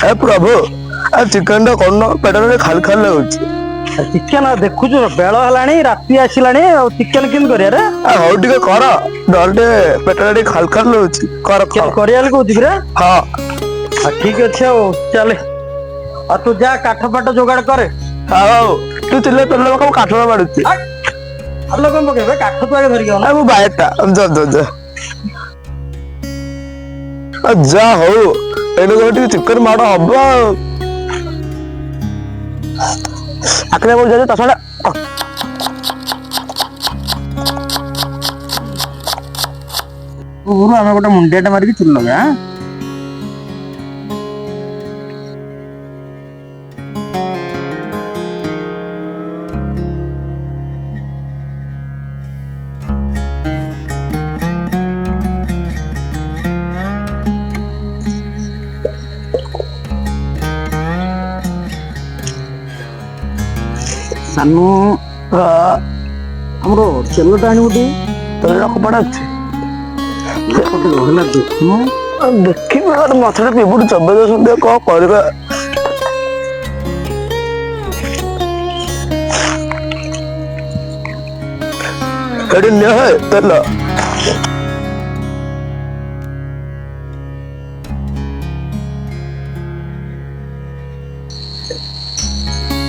ए प्रभु आ chicken टा करना पेट खाल खाल लगुच चिकेन देखुଛୁ ବେଳ ହେଲାଣି ରାତି ଆସିଲାଣି ଆଉ ଚିକେନ କେମିତି କରିବା ରେ ହଉ ଟିକେ କର ନହେଲେ ପେଟ ଟିକେ ଖାଲ ଖାଲ ଲାଗୁଛି କର କର କରିବା ବୋଲି କହୁଛି ପରା ହଁ ଠିକ ଅଛି ଆଉ ଚାଲେ ଆଉ ତୁ ଯା କାଠ ଫାଟ ଯୋଗାଡ଼ କରେ ହଉ ତୁ ଚିଲେ ତେଲ କମ କାଠ ମାଡୁଛି ଆଲୋ କଣ ପକେଇବେ କାଠ ତୁ ଆଗେ ଧରିକି ଆଉନା ମୁଁ ବାଏଟା ଯା ଯା ହଉ ଏଇନେ ଟିକେ ଚିକେନ ମାଡ ହବ ଆଉ ଆଖରେ ଯାଉଛି ତସଟା ଆମେ ଗୋଟେ ମୁଣ୍ଡିଆ ଟା ମାରିକି ଚୁଲି ଲଗା ସାନୁ ଆମର ତେଲଟା ଆଣିବୁ ଟିକେ ତେଲ କପଡ଼ା ଅଛି ରହିଲା ଦେଖୁନୁ ଦେଖିବି ମାଛଟା ପିବୁଠୁ ଚବେଇ ଦଉଛନ୍ତି କଣ କରିବା ଏଠି ନିଅ ହେ ତେଲ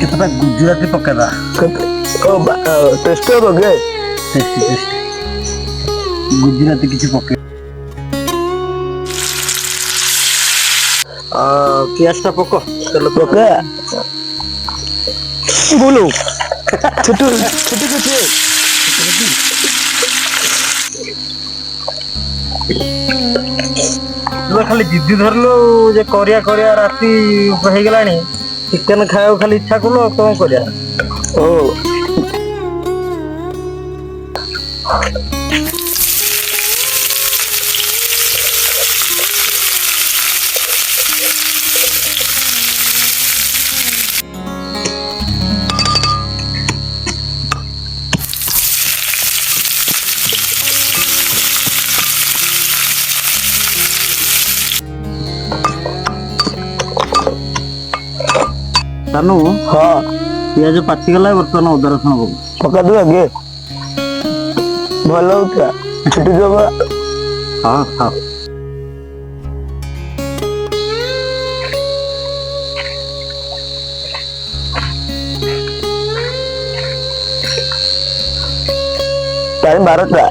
କେତେଟା ଗୁଜୁରାତି ପକେଇବା ଟେଷ୍ଟ ହବ କି ଗୁଜୁରାତି କିଛି ପକେଇ ପିଆଜ ଟା ପକ ତେଲ ପକା ବୋଲୋ ଛୋଟ ଛୋଟ କିଛି ଖାଲି ଜିଦି ଧରିଲୁ ଯେ କରିବା ରାତି ହେଇଗଲାଣି ଚିକେନ ଖାଇବାକୁ ଖାଲି ଇଚ୍ଛା କଲୁ ଆଉ କଣ କରିବା ଓ ସାନୁ ହଁ ପିଆଜ ପାଚିଗଲା ବର୍ତ୍ତମାନ ଅଦା ରସୁଣ ପକାଦୁ ଆଗେ ଭଲ ହଉଥିଲା ଛୁଟି ଯିବ ହଁ ହଁ ଟାଇମ 12ଟା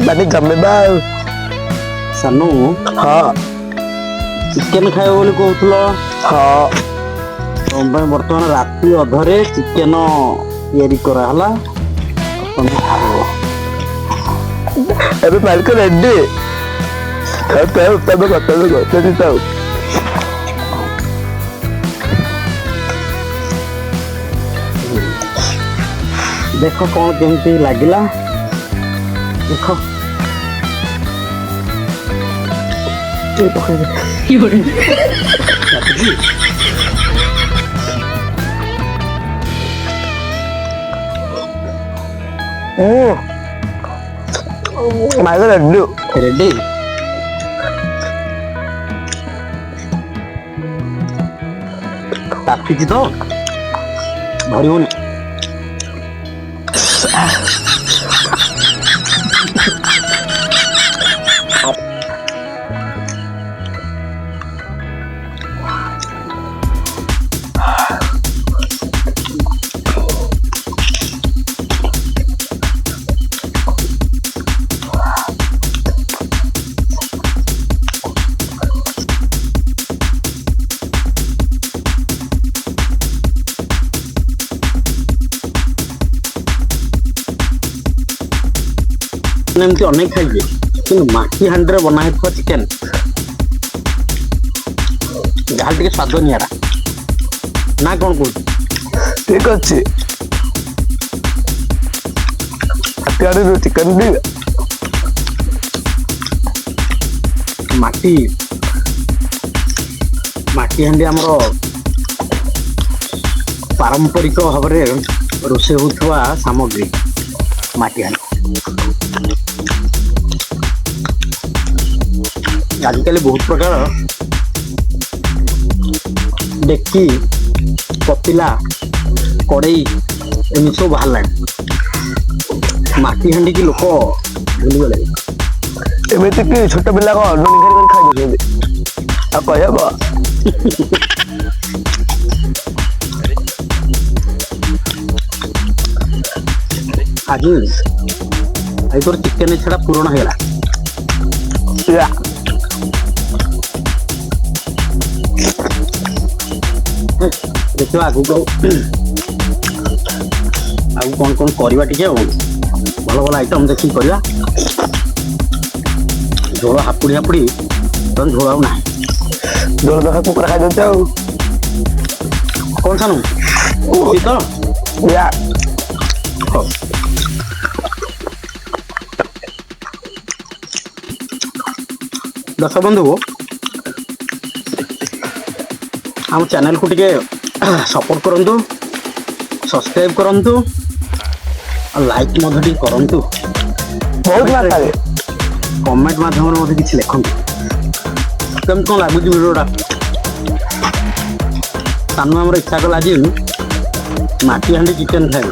ମାନେ ଜମେଇବା ଆଉ। ସାନୁ ହଁ ଚିକେନ ଖାଇବ ବୋଲି କହୁଥିଲ, ହଁ ତମ ପାଇଁ ବର୍ତ୍ତମାନ ରାତି ଅଧରେ ଚିକେନ ତିଆରି କରାହେଲା, ତମେ ଖାଇବ। ଏବେ ମାଲିକ ରେଡି। ତମେ ଗଛନ୍ତି ତ ଦେଖ କଣ କେମିତି ଲାଗିଲା, ଦେଖ। ମାଲିକ ରେଡି। ରେଡି? ତାତିଛି ତ, ଧରିବନି। ଏମିତି ଅନେକ ଖାଇଛି, କିନ୍ତୁ ମାଟି ହାଣ୍ଡିରେ ବନା ହେଇଥିବା ଚିକେନ ଯାହା ଟିକେ ସ୍ୱାଦ ନିଆରା, ନା କଣ କହୁଛୁ? ଠିକ ଅଛି। ଚିକେନ ମାଟି ହାଣ୍ଡି ଆମର ପାରମ୍ପରିକ ଭାବରେ ରୋଷେଇ ହେଉଥିବା ସାମଗ୍ରୀ ମାଟି ହାଣ୍ଡି। ଆଜିକାଲି ବହୁତ ପ୍ରକାର ଡେକ୍ଚି, ପତିଲା, କଡ଼େଇ ଏମିତି ସବୁ ବାହାରିଲାଣି। ମାଟି ହାଣ୍ଡିକି ଲୋକ ଭୁଲିଗଲେ। ଏମିତି କି ଛୋଟ ପିଲା କଣ ଅଣ୍ଡୁନି କରି ଖାଇଦଉଛନ୍ତି, ଆଉ କହିହବ? ଆଜି ତୋର ଚିକେନ ଛଡା ପୂରଣ ହେଇଗଲା। ଦେଖିବା ଆଗକୁ କଣ କଣ କରିବା, ଟିକେ ଆଉ ଭଲ ଭଲ ଆଇଟମ ଦେଖିକି କରିବା। ଝୋଳ ହାପୁଡ଼ି ତମ ଝୋଳ ଆଉ ନାହିଁ। ଝୋଳ ଦଶା କୁକୁଡ଼ା ଖାଇଦଉଛି ଆଉ। କଣ ସାନୁ ତ ହଉ। ଦର୍ଶକ ବନ୍ଧୁ, ଆମ ଚ୍ୟାନେଲକୁ ଟିକେ ସପୋର୍ଟ କରନ୍ତୁ, ସବସ୍କ୍ରାଇବ କରନ୍ତୁ, ଆଉ ଲାଇକ୍ ମଧ୍ୟ ଟିକେ କରନ୍ତୁ। ବହୁତ ମାତ୍ରାରେ କମେଣ୍ଟ ମାଧ୍ୟମରେ ମଧ୍ୟ କିଛି ଲେଖନ୍ତୁ, କେମିତି କଣ ଲାଗୁଛି ଭିଡ଼ିଓଟା। ସାନୁ ଆମର ଇଚ୍ଛା କଲା ଆଜି ମାଟି ହାଣ୍ଡି ଚିକେନ ଖାଇବ,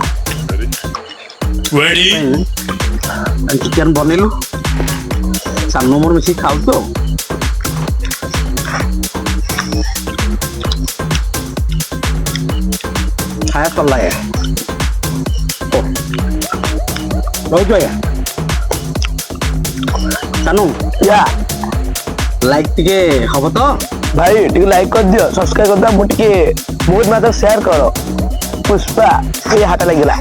ଚିକେନ ବନେଇଲୁ, ସାନୁ ମୋର ମିଶିକି ଖାଉଛୁ ଆଉ। ଖାଇବା ସରିଲା ଆଜ୍ଞା, ରହୁଛୁ ଆଜ୍ଞା। ସାନୁ ଲାଇକ୍ ଟିକେ ହବ ତ? ଭାଇ ଟିକେ ଲାଇକ୍ କରିଦିଅ, ସବସ୍କ୍ରାଇବ କରିଦିଅ, ମୁଁ ଟିକେ ବହୁତ ମାତ୍ରା ସେୟାର କର। ପୁଷ୍ପା ଏ ହାଟ ଲାଗିଲା।